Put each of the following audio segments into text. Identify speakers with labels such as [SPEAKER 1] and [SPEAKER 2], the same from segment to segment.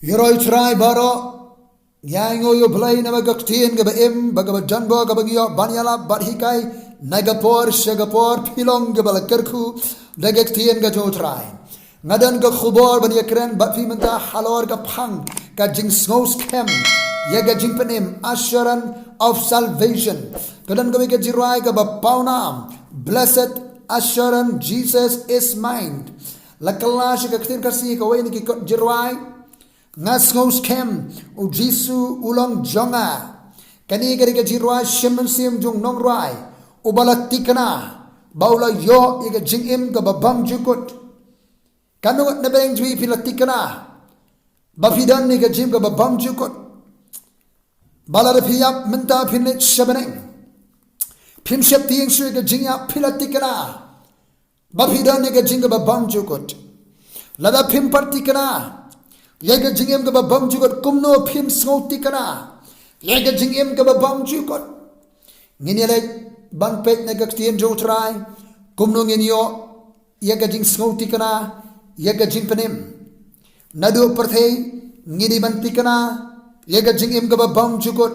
[SPEAKER 1] Yoroi Trai baro yango yo play na magaktin ga em bagaba janbo ga bagyo banyala badhikai nagapor shagapor pilong ga balakarku dagaktin ga jo Trai ngadan ga khubor ban yakran batfi menta halor ga phang ga jingsngew skhem ya ga jingpynim assurance of salvation kadan ga ga jirai ga bapaunam blessed assurance Jesus is mine lakalla shagaktin kasi ka wain ki jirai sngew skhem u Jisu ulong jonga kani gari ga jirwa shemen sim jung nong rai u balatikna baula yo iga jingim ga babam jukut kanu na beng jwi pilatikna bafidan ni ga jim ga babam jukut balar phiyap menta phinit shabaneng phim shep tieng sui ga jingya pilatikna bafidan ni ga jing ga babam jukut lada phim partikna yaga jingem ga babam jukot kumno phim sngew kana yaga jingem ga babam jukot nginiale ban pet na ga tien jo Trai kumno nginyo yaga jing sngew kana yaga jingpynim nadu perthei ngini ban tikana yaga jingem ga babam jukot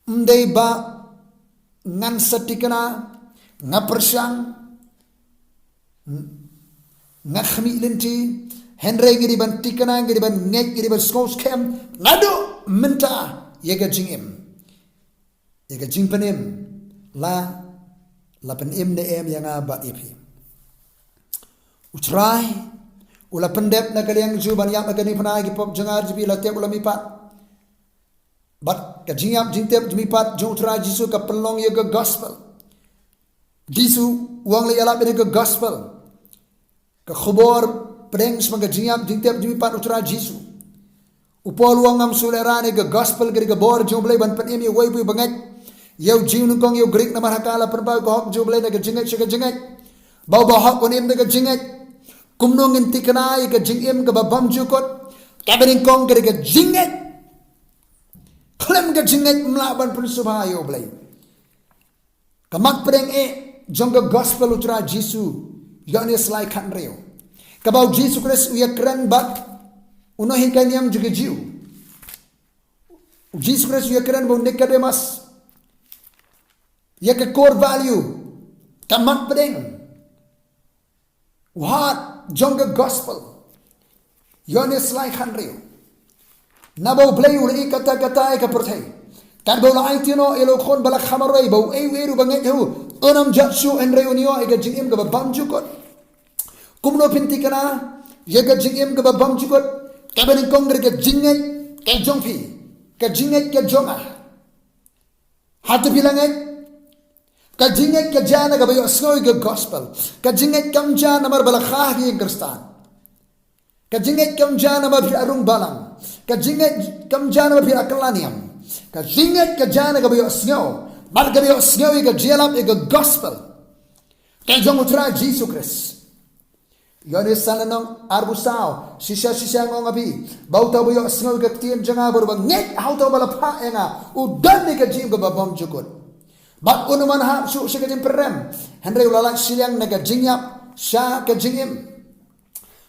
[SPEAKER 1] mdei ba ngan satikana ngapersang ngakhmi lenti Henry giri ban tikana giri ban ngek giri ban sngew skhem ngado menta yaga jingpynim la pen em ne em yang ba ipi Trai ula pendep na kaliang ju ban yak agani phana gi pop jangar jibi la tep ula mi pat bat ka jingyap jingtep jimi pat ju Trai Jisu ka pelong yaga gospel Jisu wang le yala be ga gospel ka khobor Preng sebagai jingyap jingtep jimi pat Trai Jisu upol wang am sulerane ga gospel gari ga bor jumblay ban pan emi way bu bangat yau jiu nungkong yau Greek na marhakala perbau ga hok jumblay na ga jingat shiga jingat bau ba hok onim na ga jingat kumnong inti kanai ga jingim ga babam jukot kabening kong gari ga jingat klem ga jingat mlaban pun subha yau blay kamak preng jong ga gospel Trai Jisu yani selai kan reo kabau Jisu Christ uya keren bat uno hikanyam juga jiu Jisu Christ uya keren bau Nicodemus ya ke core value tamak pedeng what jonga gospel yone slai khanrio nabau play uri kata-kata ka perthai kan bau lai tino elo khon bala khamaroi bau weru bangai hu onam jatsu enreo nio ega jingim ka bam jukot kumno pinti kana yaga jingem ga babam jukot kabani kongre ga jingai ka jongpi ka jingai ka jonga hatu bilangai ka jingai ka jana ga bayo sngew ga gospel ka jingai kam jana mar bala khah gi kristan ka jingai kam jana mar arung balang ka jingai kam jana mar akalaniam ka jingai ka jana ga bayo sngew mar ga bayo sngew ga jelap ga gospel ka jong Trai Jisu Christ Yone sananong arbusao sisa ngong abi bauta boyo sngew ga tien janga bor bang ngek hauta bala pha enga udan ni ga jim ga babam jukot bat unuman ha su ga jim perem henry ulala silang na ga jingyap sha ga jingim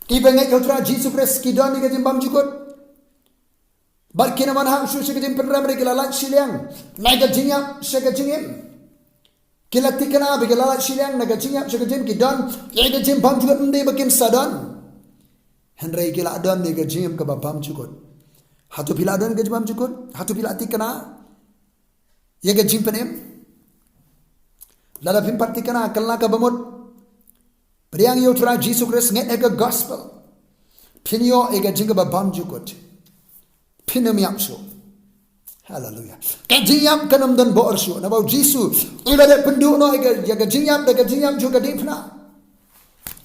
[SPEAKER 1] ki bengek Trai Jisu Christ ki don ni ga jim bam jukot bat kinaman ha su ga jim perem re ga lala silang na ga jingyap sha ga jingim kila tikana bigala silang naga jingyap sha jim ki don ga jim bam jukot ndai bakin sadon henry kila don ni ga jim ka babam jukot hatu pila don ga jim bam jukot hatu pila tikana ye ga jingpynim lala pim partikana kalna ka bamot priang yo Trai Jisu Christ nge ga gospel pinyo e ga jing ka babam jukot pinam yapso hallelujah ka jingyap kanam dan bo orsu na bau Jisu ila de pendu no ga jingyap da ga jingyap juga dipna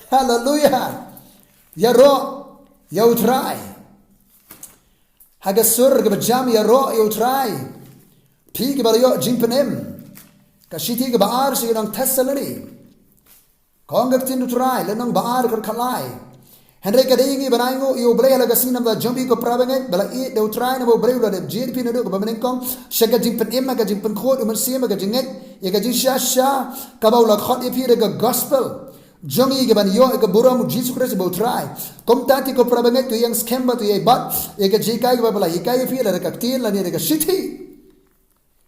[SPEAKER 1] hallelujah ya ro ya Trai haga sur ga jam ya ro ya Trai pi ga ba yo jingpynim ka shiti ga baar si nang Thessaloni kong ga tin Trai le nang baar kar khalai henry ka deingi banango yo blay la gasin nam da jombi ko prabanget bala e de Trai na bo blay la de jp no do ko bamen kong shaga jingpynim ga jingpyn khod uman sim ga jinget ye ga jing sha ka ba la khot e pi ga gospel jongi ke ban yo ke buram Jisu Christ bo trai kom tati ko prabanget tu yang skhem ba tu ye bat ye ke jikai ke bala hikai fi la ka tin la ni ka city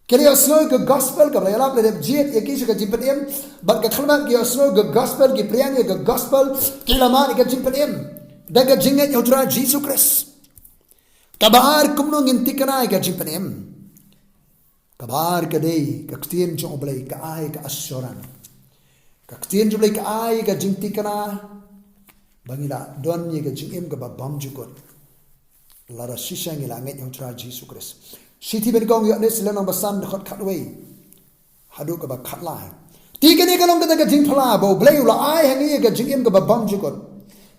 [SPEAKER 1] kele osno ke gospel ka la la le jet ye ki ka jimpynim bat ka khalma ke osno ke gospel ki priang ye ke gospel ki la ma ke jimpynim da ka jinget yo trai Jisu Christ kabar kumno nginti kana ke jimpynim kabar ke dei ka tin jo blai ka ai ka assuran Kaktian jublai ka ai ka jingti kana bangila don ye ka jingim ka babam jukot lara shisang ila nget yang tra Jisu Christ siti ben kong yo nes lenong basan khot khatwei hadu ka ba khatlai ti ka ne ka long ka jing phla bo blai ula ai hang ye ka jingim ka babam jukot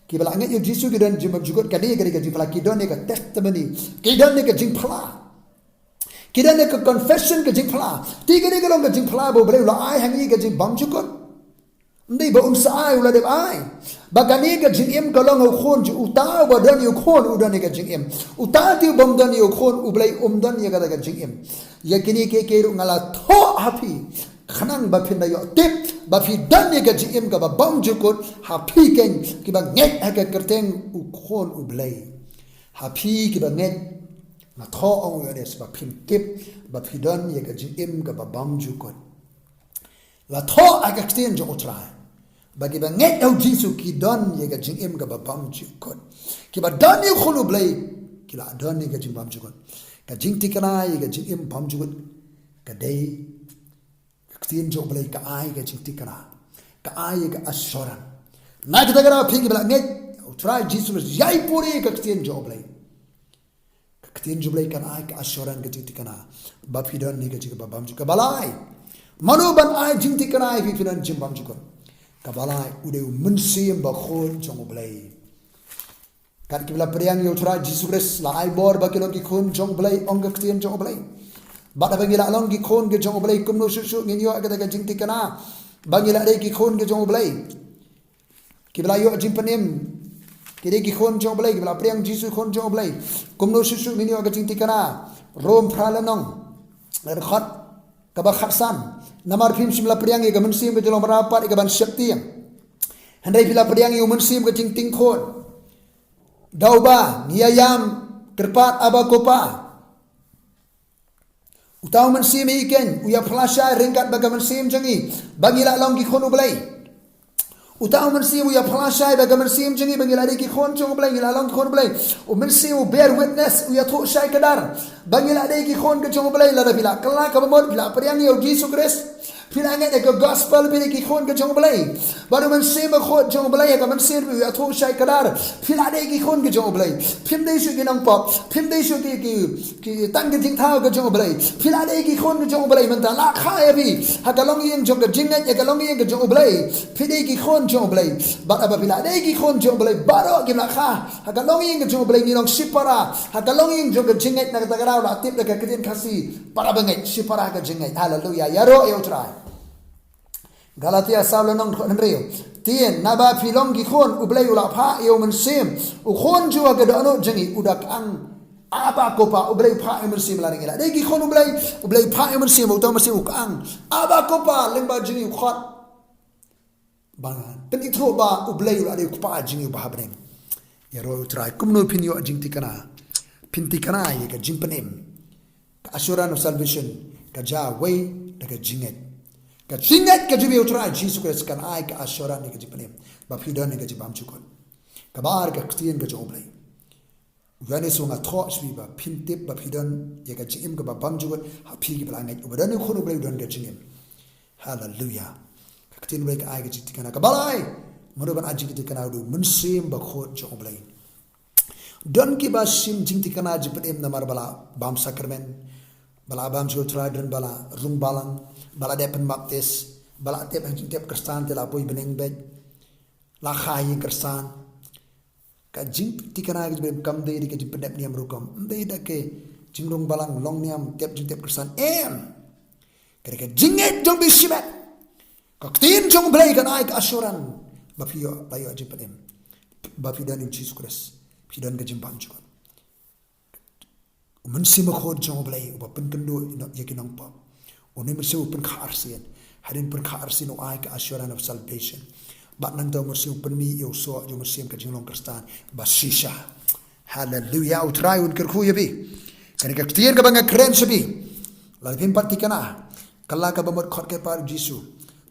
[SPEAKER 1] ki bala nget yo Jisu ki don jim jukot ka ne ka jing phla ki don ne ka testimony ki don ne ka jing phla ki don ne ka confession ka jing phla ti ka ne ka long ka jing phla bo blai ula ai hang ye ka jing bam jukot Ndi ba unsai ula deb ai bagani ka jingim ka long khon ju uta ba dan yu khon udan ka jingim uta ti bom dan yu khon ublai dan ya ka jingim yakini ke ru ngala tho hapi khanang ba phin yo tip ba phi dan ka jingim ka ba bom ju kot hapi ken ki ba nget ha ka kerteng u khon ublai hapi ki ba nget na tho ong yo des ba phin tip ba phi dan ya ka jingim ka ba bom ju kot la tho aga kten jo utrai bagi ba nget au Jisu ki don ye ga jingim ga ba bam ju kot ki ba don yu khulu blai ki la don ye ga jing bam ju kot ka jing tikana ye ga jingim bam ju kot ka dei kten jo blai ka ai ga jing tikana ka ai ga assuran na ta ga phi ki ba nget utrai Jisu yai puri ka kten jo blai ka kten jo blai ka ai ka assuran ga jing tikana ba phi don ni ga jing ba bam ju ka balai Manu ban ai jing tikana ai fi finan jing bam ju kot kabalai ude mensim ba khon jong blai kan kibla priang yo tra Jisu Christ la ai bor ba kilon ki khon jong blai ong ka tien jong blai ba da bangila long ki khon ke jong blai kum no su su ngin yo aga ga jing tikana bangila dei ki khon ke jong blai kibla yo jimpynim ki dei ki khon jong blai kibla priang Jisu khon jong blai kum no su su ngin yo aga jing tikana rom pralanong er khat ka ba khatsan Namar phim simla priang ye gaman sim ke jolong rapat ke ban syakti yang handai pila priang ye sim ke jing ting khon dauba niyayam kerpat aba kopa utaw man sim iken uya flasha ringkat bagaman sim jangi bangila long ki khon ublai utaw man sim uya flasha bagaman sim jangi bangila ki khon jong ublai ngila long khon ublai u man sim bear witness uya thu shai kadar bangila ki khon ke jong ublai la bila kala ka mod bila priang ye Jisu Christ Pila ngat ke gospel pila ki khon ke jong blai baru man sim khon jong blai ka man sim ya thu shai kadar pila dei ki khon ke jong blai phim dei su ki nang pop phim dei su ki tang ke jing thao ke jong blai pila dei ki khon ke jong blai man ta la kha ya bi ha ka long yeng jong ke jing ngat ya ka long yeng ke jong blai phi dei ki khon jong blai ba aba pila dei ki khon jong blai baro ki la kha ha ka long yeng ke jong blai ni long sipara ha ka long yeng jong ke jing ngat na ka ta la tip la ka kedin khasi para bangai sipara ka jing ngat hallelujah ya ro eu trai Galatia sablonong khonreo tien naba filong gi khon ublai ula pha yo men sim u khon ju ga dono jangi udak ang aba ko pa ublai pha yo men sim la ngela dei gi khon ublai pha yo men sim u to men sim u kang aba ko pa leng ba jangi khot bang pen i tho ba ublai ula de pa jangi ba breng ya ro trai kumno pin yo jing tikana pin tikana ye ka jimpynim assurance of salvation ka ja way da ka jinget ka jinget ka jibe utra Jisu Christ kan ai ka assurance ka jimpynim ba pidon ka jibam chukon ka bar ka tien ka joblai Gane so nga tho shbi ba pintip ba pidon ye ka jim ka ba bam jugot ha phi ki bla ngai ubadan ni khono blai don ka jim hallelujah ka tin blai ka ai ka jit kana ka balai modo ban aji ki kana du mun sim ba kho joblai don ki ba sim jing ti kana jimpynim namar bala bam sacrament bala bam jul tradren bala rung balang bala depen baptis bala tep tep kristan te la poi beneng bed la khai kristan ka jing tikana ge be kam de ke jip dep niam rukom de da ke jingrung balang long niam tep jing tep kristan kere ke jinget jong bi sibat ka tin jong blai kan ai ka assuran ba pio ba yo jip dem ba pio dan Jesus Christ pio dan ke jimpam chukon mun sima khod jong blai ba pen kendo ye ke nang pa Oni mersu pen kharsian, harin pen kharsian o ai ka assurance of salvation. Bat nanto musim permi yo so jo musim ke jinglong kristan basisha. Hallelujah. Trai un kerku yabi. Kan ke tier ke bang keren sebi. Lalu pimpat tikana. Kala ka bamot khot ke par Jisu.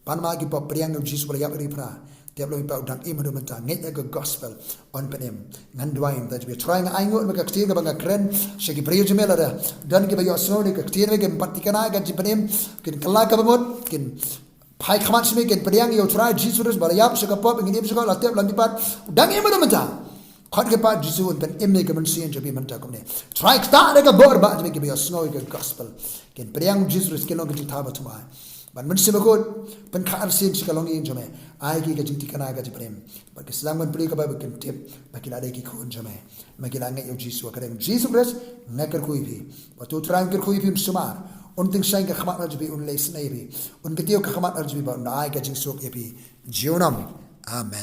[SPEAKER 1] Pan ma gi pop priang Jisu bala yap ri pra. Tiap lo pau dang im do menta nget ke gospel on penem. Ngan duain that we trying aingo ke tier ke bang keren segi priyo jemela da. Dan ke bayo so ke tier ke pimpat tikana ke penem kin kala ka bamot kin Pai khamat simi ken priang yo Trai Jisu res bala yap se ka pop ngini se ka latep lam dipat dang im do menta. Khot ke par Jisu on pen im ne ke men sien je bi menta komne. Trai sta ke bor ba je ke bayo snow ke gospel. Ken priang Jisu res ken lo ke thaba tuma. Ban men sima kot pen khar sin sikalong in jame ai ki gajing tikana gaji prem ba kislam ban pri ka ba ken tip ba kila de ki khun jame ma kila ngai yo Jisu kadang Jisu Christ nakar koi bhi ba tu trang kar koi bhi sumar un ting sai ka khamat arji un les nei bhi un ketio ka khamat arji ba nai gajing sok e bhi jionam amen.